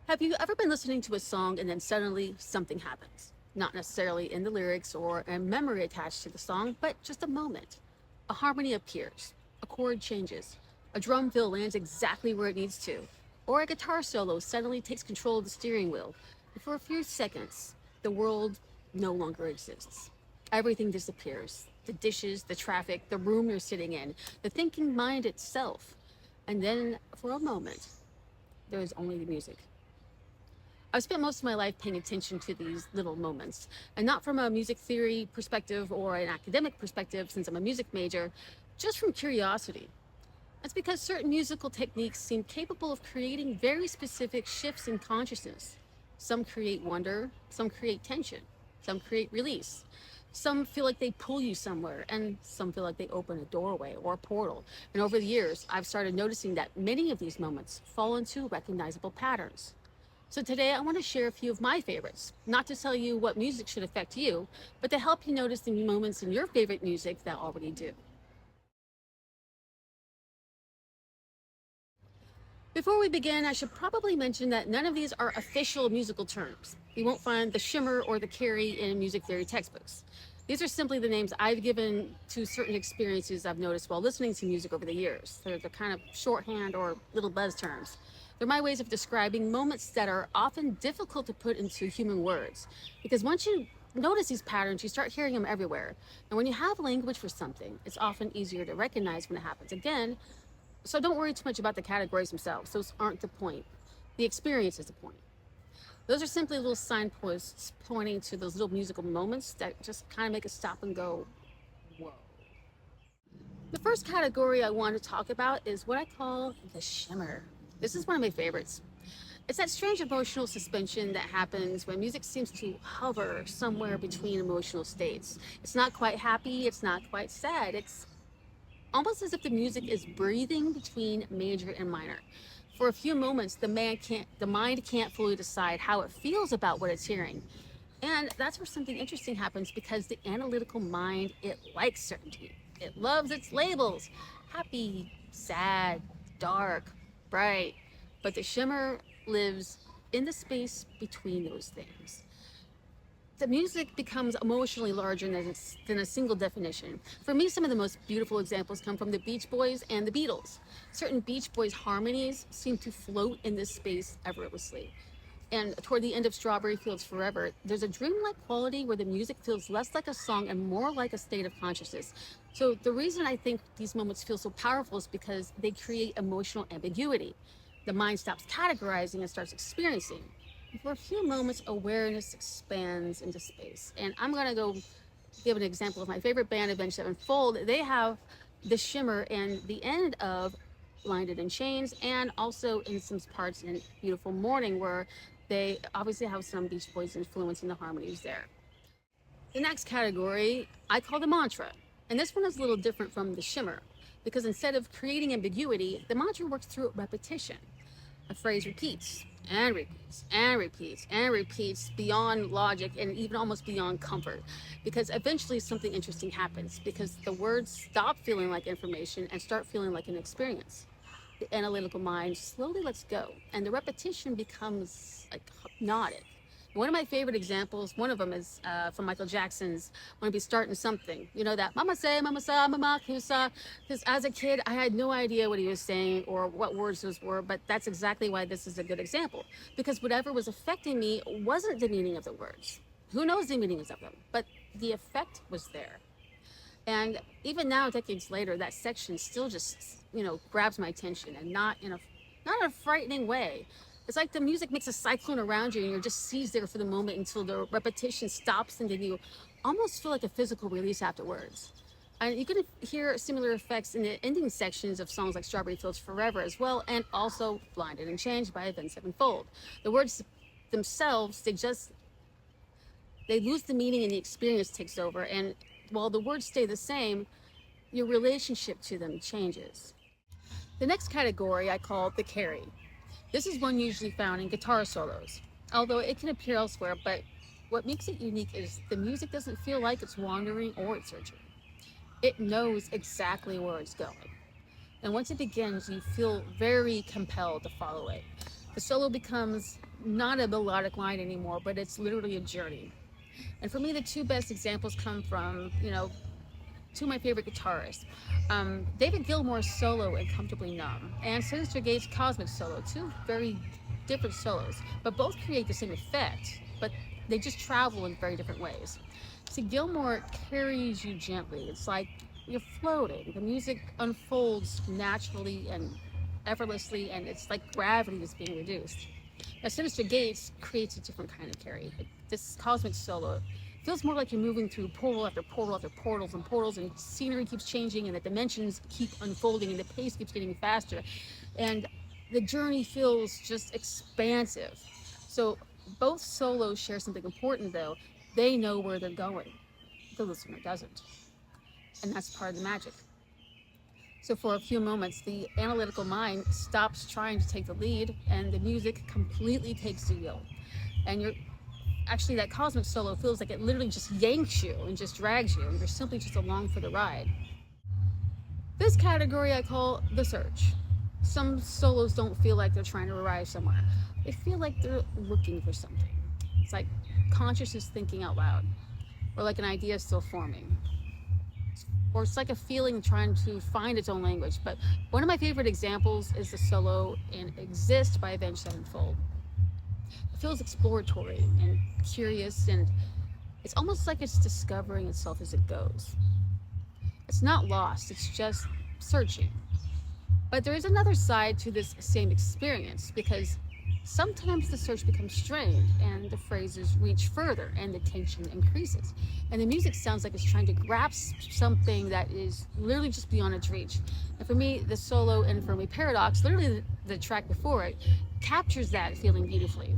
Have you ever been listening to a song and then suddenly something happens? Not necessarily in the lyrics or a memory attached to the song, but just a moment. A harmony appears, a chord changes, a drum fill lands exactly where it needs to, or a guitar solo suddenly takes control of the steering wheel. And for a few seconds, the world no longer exists. Everything disappears. The dishes, the traffic, the room you're sitting in, the thinking mind itself. And then, for a moment, there is only the music. I've spent most of my life paying attention to these little moments, and not from a music theory perspective or an academic perspective, since I'm a music major, just from curiosity. That's because certain musical techniques seem capable of creating very specific shifts in consciousness. Some create wonder, some create tension, some create release. Some feel like they pull you somewhere, and some feel like they open a doorway or a portal. And over the years, I've started noticing that many of these moments fall into recognizable patterns. So today I want to share a few of my favorites, not to tell you what music should affect you, but to help you notice the moments in your favorite music that already do. Before we begin, I should probably mention that none of these are official musical terms. You won't find the shimmer or the carry in music theory textbooks. These are simply the names I've given to certain experiences I've noticed while listening to music over the years. They're the kind of shorthand or little buzz terms. They're my ways of describing moments that are often difficult to put into human words. Because once you notice these patterns, you start hearing them everywhere. And when you have language for something, it's often easier to recognize when it happens again. So don't worry too much about the categories themselves. Those aren't the point. The experience is the point. Those are simply little signposts pointing to those little musical moments that just kind of make us stop and go, whoa. The first category I want to talk about is what I call the shimmer. This is one of my favorites. It's that strange emotional suspension that happens when music seems to hover somewhere between emotional states. It's not quite happy, it's not quite sad. It's almost as if the music is breathing between major and minor. For a few moments, the mind can't fully decide how it feels about what it's hearing. And that's where something interesting happens because the analytical mind, it likes certainty. It loves its labels. Happy, sad, dark, bright. But the shimmer lives in the space between those things. The music becomes emotionally larger than a single definition. For me, some of the most beautiful examples come from the Beach Boys and the Beatles. Certain Beach Boys harmonies seem to float in this space effortlessly. And toward the end of Strawberry Fields Forever, there's a dreamlike quality where the music feels less like a song and more like a state of consciousness. So the reason I think these moments feel so powerful is because they create emotional ambiguity. The mind stops categorizing and starts experiencing. For a few moments, awareness expands into space. And I'm going to go give an example of my favorite band, Avenged Sevenfold. They have the shimmer in the end of Blinded in Chains and also in some parts in Beautiful Morning, where they obviously have some Beach Boys influence in the harmonies there. The next category I call the mantra. And this one is a little different from the shimmer because instead of creating ambiguity, the mantra works through repetition. A phrase repeats and repeats and repeats and repeats beyond logic and even almost beyond comfort, because eventually something interesting happens because the words stop feeling like information and start feeling like an experience. The analytical mind slowly lets go and the repetition becomes like hypnotic. One of my favorite examples, one of them is from Michael Jackson's "Wanna Be Starting Something." You know that "Mama say, Mama sa, Mama kusa." Because as a kid, I had no idea what he was saying or what words those were, but that's exactly why this is a good example. Because whatever was affecting me wasn't the meaning of the words. Who knows the meanings of them? But the effect was there. And even now, decades later, that section still just, grabs my attention, and not in a frightening way. It's like the music makes a cyclone around you and you're just seized there for the moment until the repetition stops and then you almost feel like a physical release afterwards. And you can hear similar effects in the ending sections of songs like Strawberry Fields Forever as well, and also Blinded and Changed by Avenged Sevenfold. The words themselves, they lose the meaning and the experience takes over. And while the words stay the same, your relationship to them changes. The next category I call the carry. This is one usually found in guitar solos, although it can appear elsewhere, but what makes it unique is the music doesn't feel like it's wandering or it's searching. It knows exactly where it's going. And once it begins, you feel very compelled to follow it. The solo becomes not a melodic line anymore, but it's literally a journey. And for me, the two best examples come from, two of my favorite guitarists. David Gilmour's solo in Comfortably Numb and Sinister Gates' Cosmic solo, two very different solos, but both create the same effect, but they just travel in very different ways. See, Gilmour carries you gently. It's like you're floating. The music unfolds naturally and effortlessly, and it's like gravity is being reduced. Now, Sinister Gates creates a different kind of carry. This cosmic solo feels more like you're moving through portal after portal after portals and portals, and scenery keeps changing, and the dimensions keep unfolding, and the pace keeps getting faster, and the journey feels just expansive. So both solos share something important, though. They know where they're going. The listener doesn't, and that's part of the magic. So for a few moments, the analytical mind stops trying to take the lead, and the music completely takes the wheel. And you're actually, that cosmic solo feels like it literally just yanks you and just drags you, and you're simply just along for the ride. This category I call the search. Some solos don't feel like they're trying to arrive somewhere. They feel like they're looking for something. It's like consciousness thinking out loud, or like an idea still forming, or it's like a feeling trying to find its own language. But one of my favorite examples is the solo in Exist by Avenged Sevenfold. It feels exploratory and curious, and it's almost like it's discovering itself as it goes. It's not lost, it's just searching. But there is another side to this same experience, because sometimes the search becomes strained and the phrases reach further and the tension increases. And the music sounds like it's trying to grasp something that is literally just beyond its reach. And for me, the solo in Fermi Paradox, literally the track before it, captures that feeling beautifully.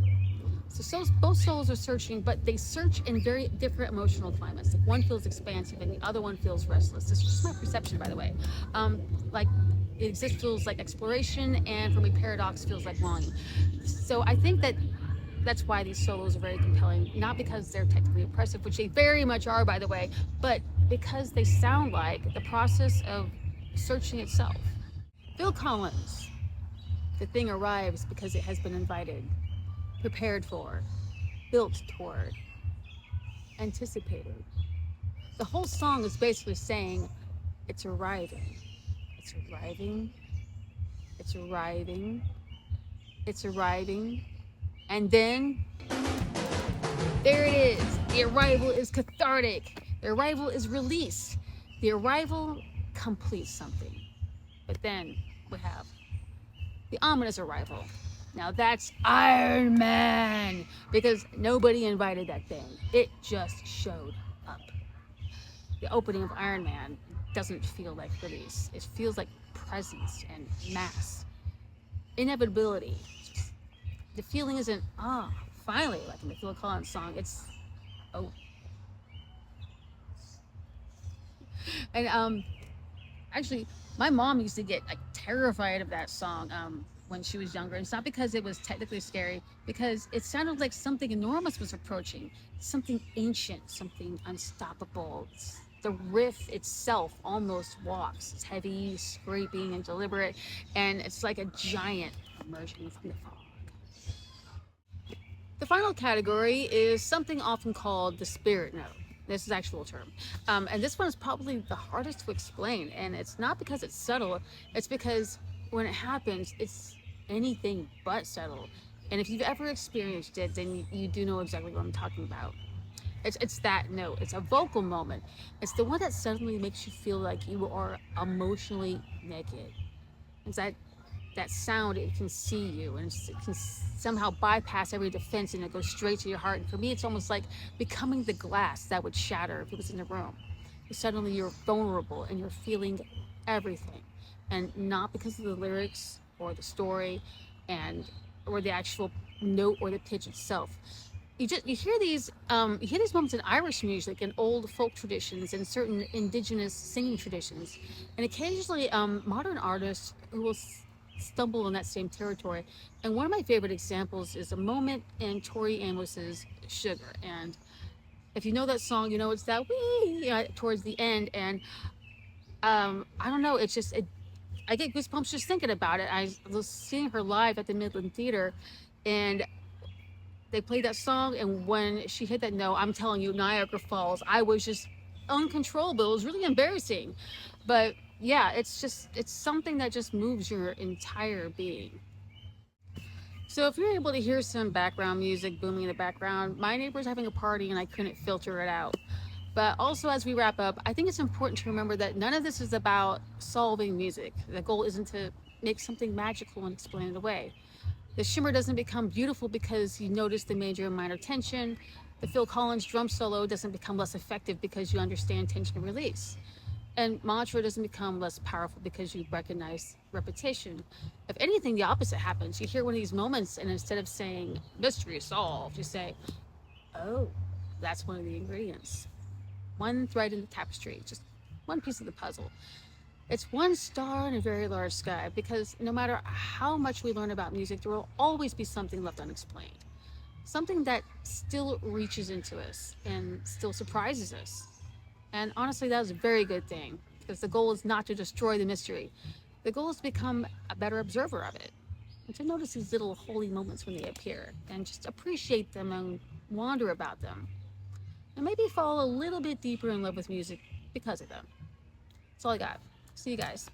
So both solos are searching, but they search in very different emotional climates. Like one feels expansive and the other one feels restless. This is just my perception, by the way. Like Exist feels like exploration, and for me, Paradox feels like longing. So I think that's why these solos are very compelling, not because they're technically impressive, which they very much are, by the way, but because they sound like the process of searching itself. Phil Collins, the thing arrives because it has been invited, prepared for, built toward, anticipated. The whole song is basically saying, it's arriving, it's arriving, it's arriving, it's arriving, and then there it is. The arrival is cathartic. The arrival is release. The arrival completes something. But then we have the ominous arrival. Now that's Iron Man, because nobody invited that thing. It just showed up. The opening of Iron Man doesn't feel like release. It feels like presence and mass. Inevitability. The feeling isn't, finally, like in the Phil Collins song. It's, oh. And actually, my mom used to get like terrified of that song when she was younger. It's not because it was technically scary, because it sounded like something enormous was approaching, something ancient, something unstoppable. The riff itself almost walks. It's heavy, scraping, and deliberate, and it's like a giant emerging from the fog. The final category is something often called the spirit note. This is actual term. And this one is probably the hardest to explain. And it's not because it's subtle, it's because when it happens, it's anything but subtle. And if you've ever experienced it, then you do know exactly what I'm talking about. It's that note. It's a vocal moment. It's the one that suddenly makes you feel like you are emotionally naked. It's that sound, it can see you, and it can somehow bypass every defense, and it goes straight to your heart. And for me, it's almost like becoming the glass that would shatter if it was in the room. Suddenly you're vulnerable and you're feeling everything, and not because of the lyrics or the story or the actual note or the pitch itself. You hear these moments in Irish music and old folk traditions and certain indigenous singing traditions, and occasionally modern artists who will stumble in that same territory. And one of my favorite examples is a moment in Tori Amos's Sugar. And if you know that song, you know it's that wee towards the end. And I don't know, it's just I get goosebumps just thinking about it. I was seeing her live at the Midland Theater, and they played that song, and when she hit that note, I'm telling you, Niagara Falls, I was just uncontrollable. It was really embarrassing. But yeah, it's something that just moves your entire being. So if you're able to hear some background music booming in the background, my neighbor's having a party and I couldn't filter it out. But also, as we wrap up, I think it's important to remember that none of this is about solving music. The goal isn't to make something magical and explain it away. The shimmer doesn't become beautiful because you notice the major and minor tension. The Phil Collins drum solo doesn't become less effective because you understand tension and release. And mantra doesn't become less powerful because you recognize repetition. If anything, the opposite happens. You hear one of these moments, and instead of saying, mystery solved, you say, oh, that's one of the ingredients. One thread in the tapestry, just one piece of the puzzle. It's one star in a very large sky, because no matter how much we learn about music, there will always be something left unexplained. Something that still reaches into us and still surprises us. And honestly, that is a very good thing, because the goal is not to destroy the mystery. The goal is to become a better observer of it, and to notice these little holy moments when they appear, and just appreciate them and wonder about them. And maybe fall a little bit deeper in love with music because of them. That's all I got. See you guys.